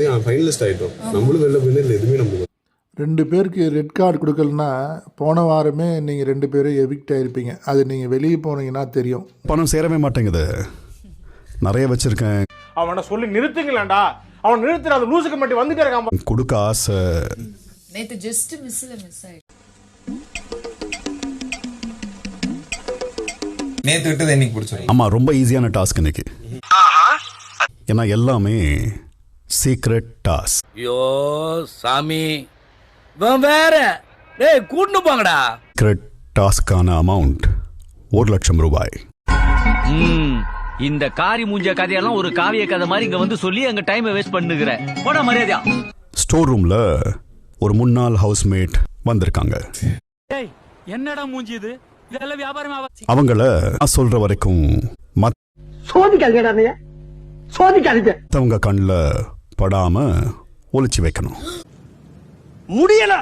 எல்லாத்தையும் ஃபைனலிஸ்ட் ஆகிட்டோம். நம்மளும் வெளில போயிருந்து இல்லை எதுவுமே நம்மளுக்கு 2 பேருக்கு ரெட் கார்டு கொடுக்கலன்னா போன வாரமே நீங்கள் 2 பேரும் எவிக்ட் ஆகிருப்பீங்க. அது நீங்கள் வெளியே போனீங்கன்னா தெரியும். பணம் சேரவே மாட்டேங்குது. நிறைய வச்சிருக்கேன். அவனை சொல்லி நிறுத்துங்களேன்டா. அவன் நிறுத்துற அந்த லூசுக்கு மட்டும் வந்துட்டே இருக்கான். கொடுக்க ஆசை. நேத்து ஜஸ்ட் மிஸ் ஆயிடுச்சு. நேத்து விட்டது இன்னைக்கு பிடிச்சிருக்கேன். ஆமா, ரொம்ப ஈஸியான டாஸ்க் இன்னைக்கு. ஏன்னா எல்லாமே சீக்ரெட் டாஸ்க். ஐயோ சாமி, வேற டேய் கூட்னு போங்கடா. சீக்ரெட் டாஸ்க்கான அமௌண்ட் 1,00,000 ரூபாய். இந்த காரி மூஞ்ச கதையெல்லாம் ஒரு காவிய கதை மாதிரி இங்க வந்து சொல்லி எங்க டைமை வேஸ்ட் பண்ணுகிற போட மரியாதையா. ஸ்டோர் ரூம்ல ஒரு முன்னாள் ஹவுஸ்மேட் வந்திருக்காங்க. என்னடா மூஞ்சி இது? இதெல்லாம் வியாபாரம். அவங்கள நான் சொல்ற வரைக்கும் மத்தவங்க கண்ணுல படாம ஒளிச்சு வைக்கணும். முடியல